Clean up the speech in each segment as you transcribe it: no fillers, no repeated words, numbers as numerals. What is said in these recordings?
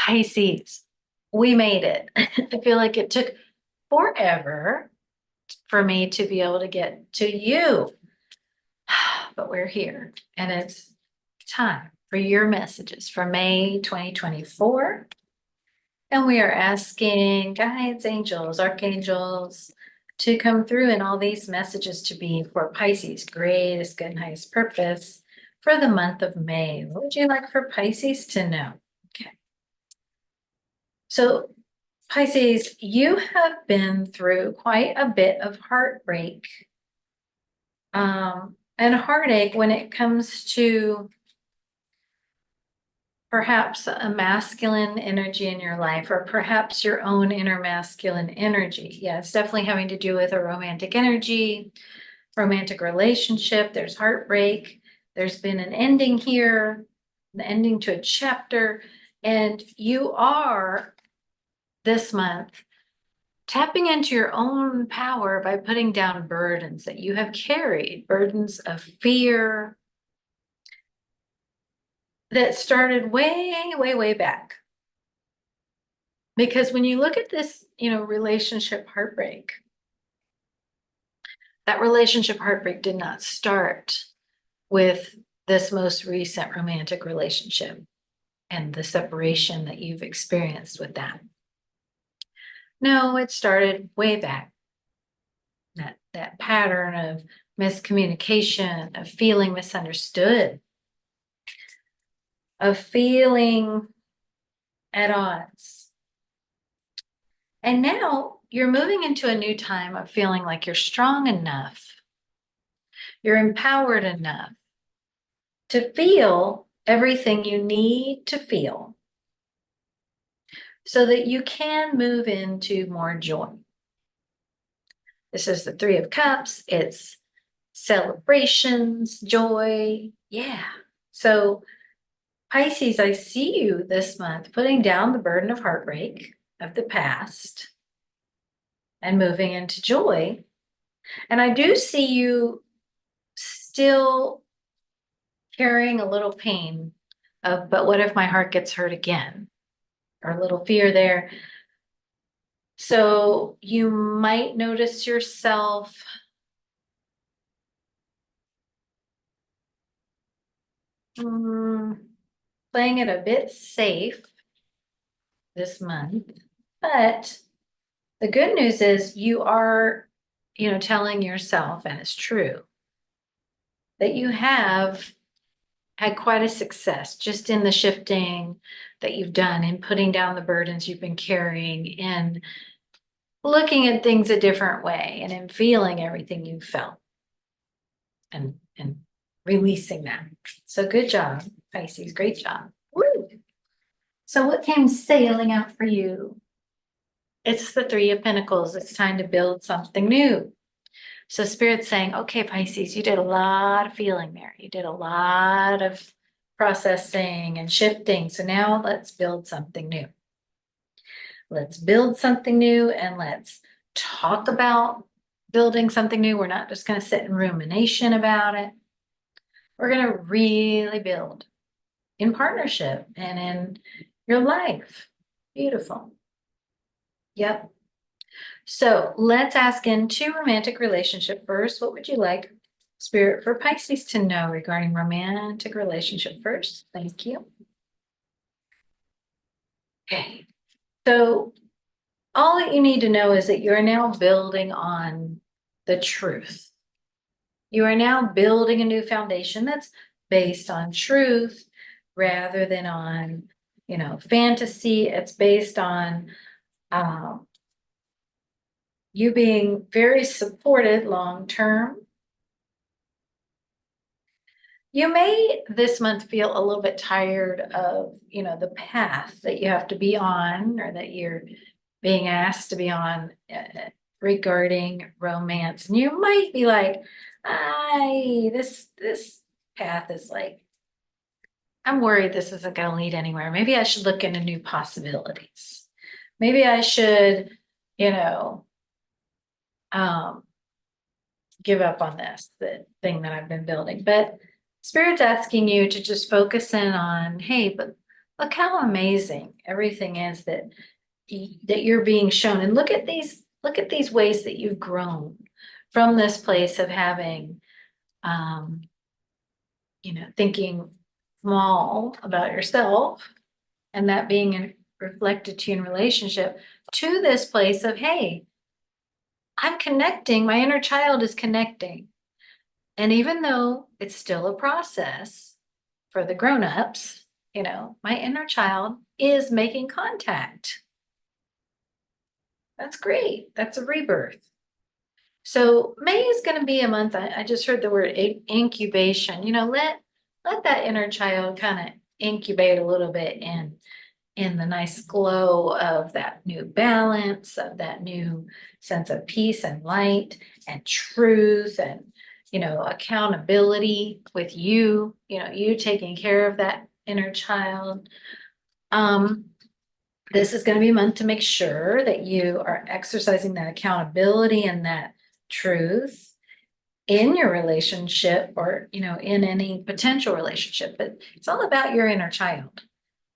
Pisces, we made it. I feel like it took forever for me to be able to get to you, but we're here and it's time for your messages for May 2024. And we are asking guides, angels, archangels to come through and all these messages to be for Pisces' greatest good and highest purpose for the month of May. What would you like for Pisces to know? Okay. So Pisces, you have been through quite a bit of heartbreak and heartache when it comes to perhaps a masculine energy in your life, or perhaps your own inner masculine energy. Yeah, it's definitely having to do with a romantic energy, romantic relationship. There's heartbreak. There's been an ending here, an ending to a chapter, and you are this month tapping into your own power by putting down burdens that you have carried, burdens of fear that started way, way, way back. Because when you look at this, relationship heartbreak, that relationship heartbreak did not start with this most recent romantic relationship and the separation that you've experienced with that. No, it started way back. That pattern of miscommunication, of feeling misunderstood, of feeling at odds. And now you're moving into a new time of feeling like you're strong enough, you're empowered enough to feel everything you need to feel so that you can move into more joy. This is the Three of Cups. It's celebrations, joy. Yeah. So Pisces, I see you this month putting down the burden of heartbreak of the past and moving into joy. And I do see you still carrying a little pain of, but what if my heart gets hurt again? Or a little fear there. So you might notice yourself playing it a bit safe this month, but the good news is you are, telling yourself, and it's true, that you have had quite a success just in the shifting that you've done, in putting down the burdens you've been carrying, in looking at things a different way, and in feeling everything you felt and releasing that. So good job, Pisces. Great job. Woo. So what came sailing out for you? It's the Three of Pentacles. It's time to build something new. So Spirit's saying, okay, Pisces, you did a lot of feeling there. You did a lot of processing and shifting. So now let's build something new. Let's build something new and let's talk about building something new. We're not just going to sit in rumination about it. We're going to really build in partnership and in your life. Beautiful. Yep. So let's ask into romantic relationship first. What would you like Spirit for Pisces to know regarding romantic relationship first? Thank you. Okay. So all that you need to know is that you're now building on the truth. You are now building a new foundation that's based on truth rather than on, fantasy. It's based on you being very supported long term. You may this month feel a little bit tired of, the path that you have to be on or that you're being asked to be on regarding romance. And you might be like, this path is like, I'm worried this isn't going to lead anywhere. Maybe I should look into new possibilities. Maybe I should, give up on the thing that I've been building. But Spirit's asking you to just focus in on, hey, but Look how amazing everything is that that you're being shown. And look at these ways that you've grown from this place of having, um, thinking small about yourself and that being reflected to you in relationship to this place of, hey, I'm connecting, my inner child is connecting. And even though it's still a process for the grown-ups, my inner child is making contact. That's great. That's a rebirth. So May is going to be a month. I just heard the word incubation. Let that inner child kind of incubate a little bit in the nice glow of that new balance, of that new sense of peace and light and truth and accountability with you taking care of that inner child. This is going to be a month to make sure that you are exercising that accountability and that truth in your relationship or, in any potential relationship. But it's all about your inner child.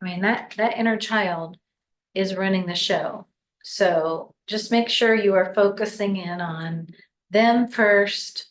I mean, that inner child is running the show. So just make sure you are focusing in on them first.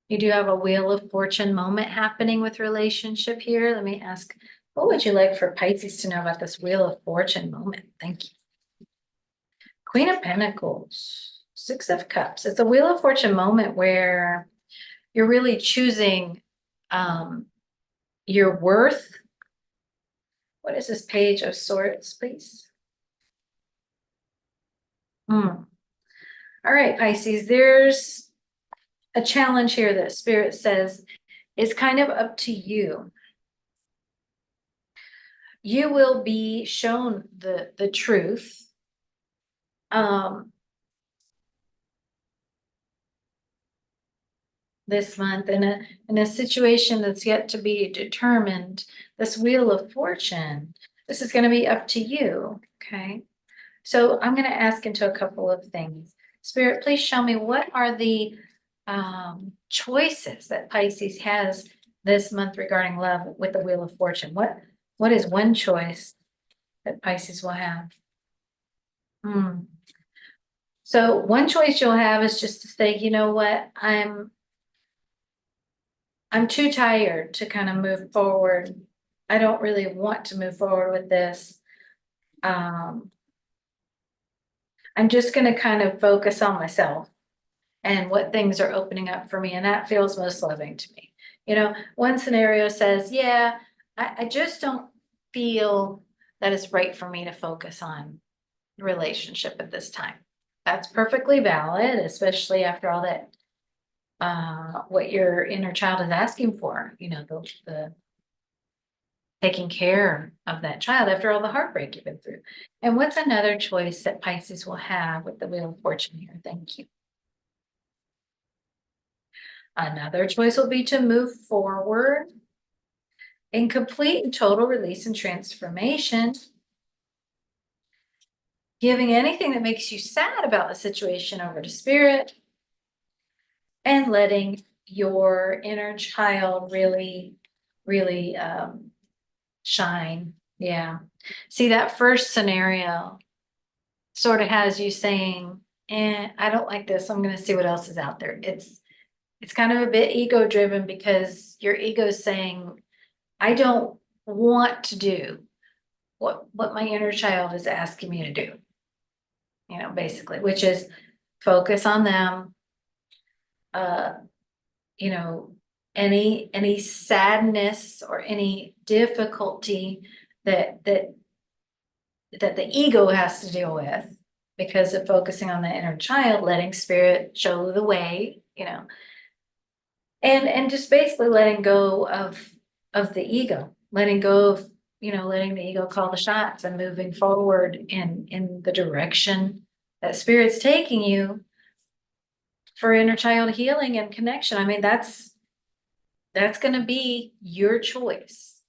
You do have a Wheel of Fortune moment happening with relationship here. Let me ask, what would you like for Pisces to know about this Wheel of Fortune moment? Thank you. Queen of Pentacles, Six of Cups. It's a Wheel of Fortune moment where you're really choosing your worth. What is this Page of Swords, please? All right, Pisces, there's a challenge here that Spirit says is kind of up to you. You will be shown the truth. This month in a situation that's yet to be determined, this Wheel of Fortune, this is going to be up to you. Okay. So I'm going to ask into a couple of things. Spirit, please show me what are the choices that Pisces has this month regarding love with the Wheel of Fortune. What is one choice that Pisces will have? So one choice you'll have is just to say, you know what, I'm too tired to kind of move forward. I don't really want to move forward with this. I'm just going to kind of focus on myself and what things are opening up for me. And that feels most loving to me. One scenario says, yeah, I just don't feel that it's right for me to focus on relationship at this time. That's perfectly valid, especially after all that what your inner child is asking for, the taking care of that child after all the heartbreak you've been through. And what's another choice that Pisces will have with the Wheel of Fortune here? Thank you. Another choice will be to move forward in complete and total release and transformation, giving anything that makes you sad about the situation over to Spirit and letting your inner child really, really shine. Yeah. See, that first scenario sort of has you saying, I don't like this. I'm going to see what else is out there. It's kind of a bit ego driven because your ego is saying, I don't want to do what my inner child is asking me to do, basically, which is focus on them. Any sadness or any difficulty that the ego has to deal with because of focusing on the inner child, letting Spirit show the way, and just basically letting go of the ego, letting go of, letting the ego call the shots and moving forward in the direction that Spirit's taking you for inner child healing and connection. I mean, that's going to be your choice.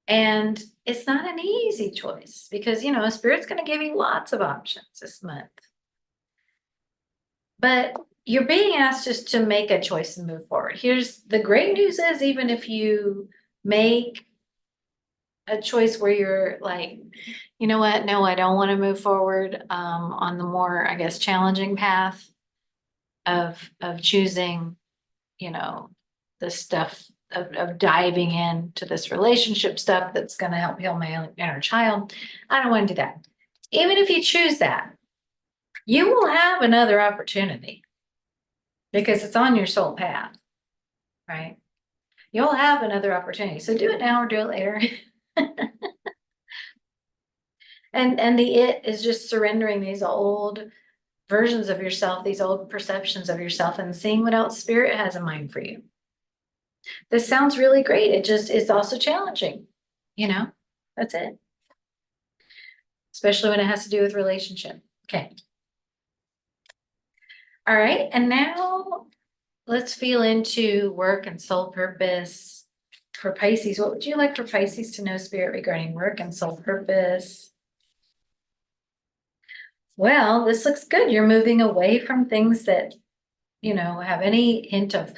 And it's not an easy choice because, Spirit's going to give you lots of options this month. But you're being asked just to make a choice and move forward. Here's the great news is even if you make a choice where you're like, you know what? No, I don't want to move forward on the more, I guess, challenging path of choosing, you know, the stuff of diving into this relationship stuff that's going to help heal my inner child. I don't want to do that. Even if you choose that, you will have another opportunity because it's on your soul path, right? You'll have another opportunity. So do it now or do it later. And the it is just surrendering these old versions of yourself, these old perceptions of yourself, and seeing what else spirit has in mind for you. This sounds really great. It just is also challenging, you know? That's it. Especially when it has to do with relationship. Okay. All right. And now let's feel into work and soul purpose for Pisces. What would you like for Pisces to know, spirit, regarding work and soul purpose? Well, this looks good. You're moving away from things that, have any hint of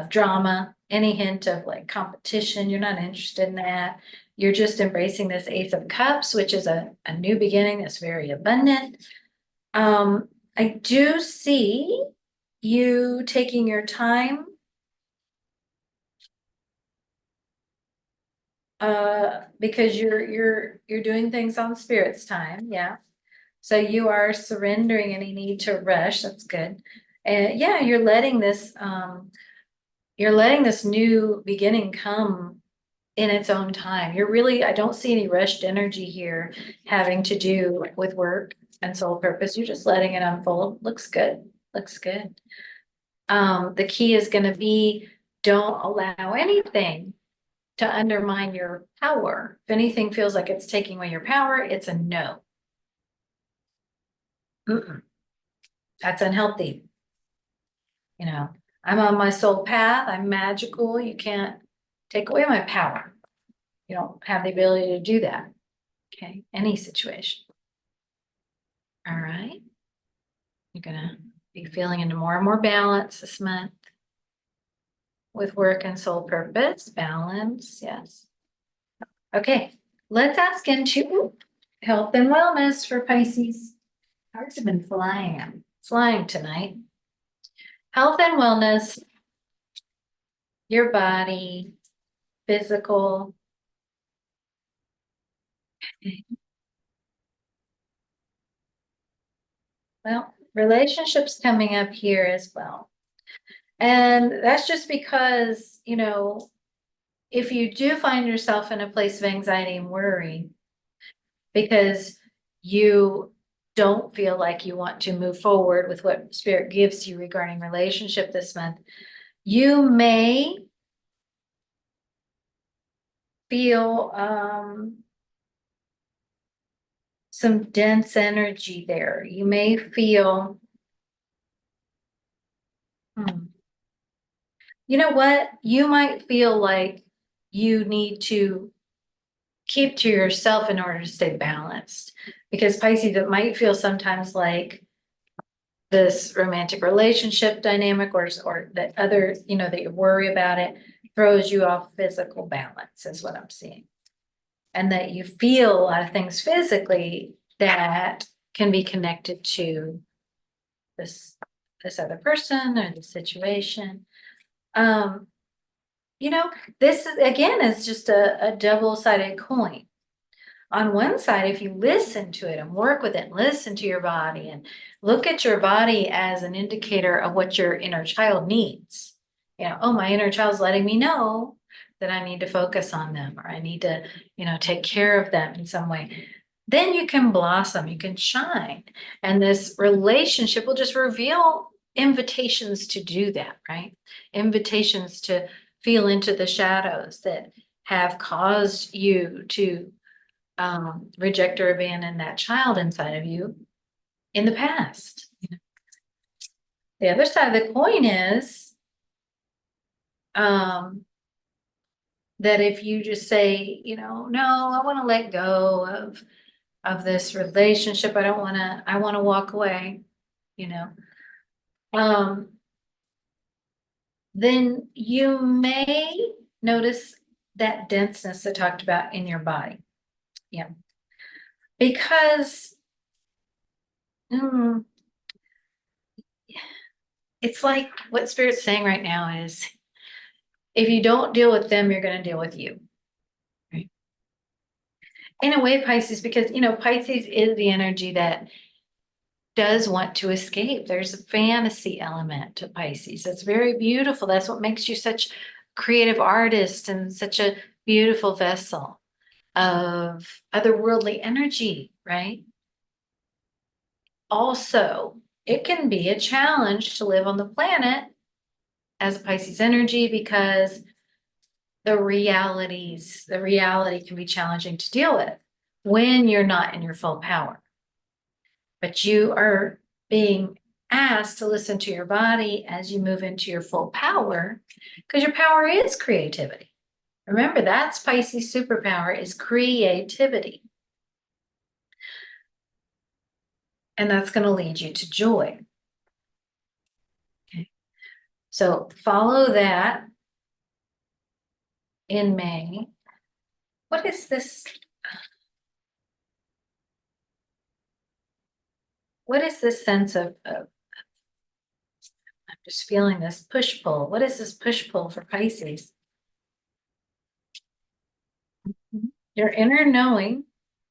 drama, any hint of like competition. You're not interested in that. You're just embracing this Ace of Cups, which is a new beginning that's very abundant. I do see you taking your time because you're doing things on spirit's time. Yeah. So you are surrendering any need to rush. That's good. And yeah, you're letting this new beginning come in its own time. I don't see any rushed energy here having to do with work and soul purpose. You're just letting it unfold. Looks good. Looks good. The key is going to be don't allow anything to undermine your power. If anything feels like it's taking away your power, it's a no. Mm-mm. That's unhealthy. I'm on my soul path. I'm magical. You can't take away my power. You don't have the ability to do that. Okay. Any situation. All right. You're going to be feeling into more and more balance this month with work and soul purpose. Balance. Yes. Okay. Let's ask into health and wellness for Pisces. Cards have been flying tonight. Health and wellness, your body, physical. Well, relationships coming up here as well. And that's just because, if you do find yourself in a place of anxiety and worry, because you don't feel like you want to move forward with what spirit gives you regarding relationship this month, you may feel some dense energy there. You may feel, you know what? You might feel like you need to keep to yourself in order to stay balanced. Because Pisces, it might feel sometimes like this romantic relationship dynamic or that other, that you worry about it throws you off physical balance is what I'm seeing. And that you feel a lot of things physically that can be connected to this other person or the situation. This is again is just a double-sided coin. On one side, if you listen to it and work with it, and listen to your body and look at your body as an indicator of what your inner child needs. Oh, my inner child's letting me know that I need to focus on them or I need to, take care of them in some way. Then you can blossom, you can shine. And this relationship will just reveal invitations to do that, right? Invitations to feel into the shadows that have caused you to reject or abandon that child inside of you in the past. The other side of the coin is that if you just say, no, I want to let go of this relationship. I want to walk away, then you may notice that denseness I talked about in your body. Yeah. Because mm, it's like what Spirit's saying right now is if you don't deal with them, you're going to deal with you. Right? In a way, Pisces, because, Pisces is the energy that does want to escape. There's a fantasy element to Pisces. It's very beautiful. That's what makes you such a creative artist and such a beautiful vessel of otherworldly energy, right? Also, it can be a challenge to live on the planet as a Pisces energy because the reality can be challenging to deal with when you're not in your full power. But you are being asked to listen to your body as you move into your full power, because your power is creativity. Remember, that's Pisces' superpower is creativity. And that's going to lead you to joy. Okay. So follow that in May. What is this? What is this sense of I'm just feeling this push pull. What is this push pull for Pisces? Your inner knowing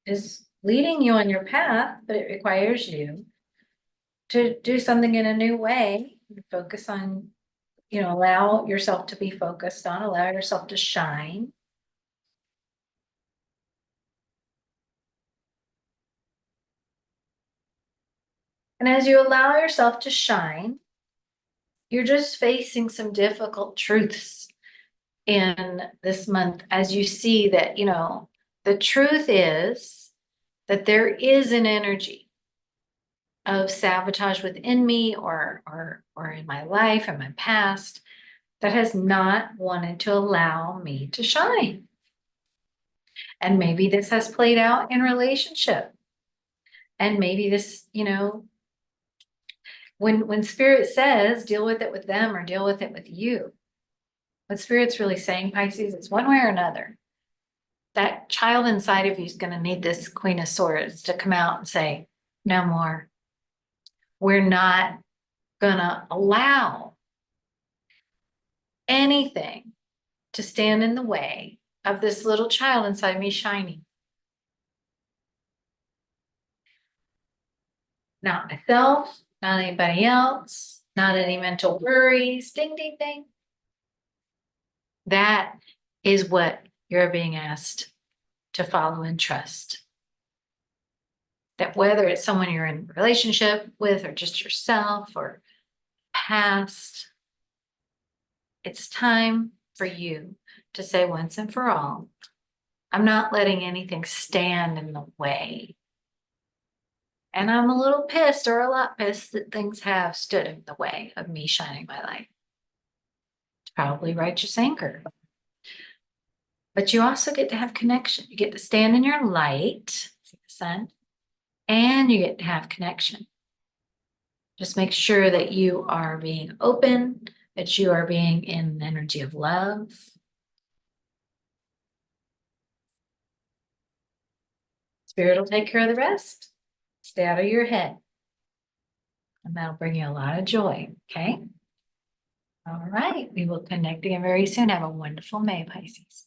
is leading you on your path, but it requires you to do something in a new way. Focus on, allow yourself to be focused on, allow yourself to shine. And as you allow yourself to shine, you're just facing some difficult truths in this month as you see that, the truth is that there is an energy of sabotage within me or in my life and my past that has not wanted to allow me to shine. And maybe this has played out in relationship. And maybe this, when Spirit says deal with it with them or deal with it with you, what Spirit's really saying, Pisces, it's one way or another. That child inside of you is going to need this Queen of Swords to come out and say, no more. We're not going to allow anything to stand in the way of this little child inside me shining. Not myself, not anybody else, not any mental worries. Ding, ding, ding. That is what you're being asked to follow and trust. That whether it's someone you're in a relationship with or just yourself or past, it's time for you to say once and for all, I'm not letting anything stand in the way. And I'm a little pissed or a lot pissed that things have stood in the way of me shining my light. It's probably righteous anger. But you also get to have connection. You get to stand in your light, see the sun, and you get to have connection. Just make sure that you are being open, that you are being in an energy of love. Spirit will take care of the rest. Stay out of your head. And that'll bring you a lot of joy, okay? All right, we will connect again very soon. Have a wonderful May, Pisces.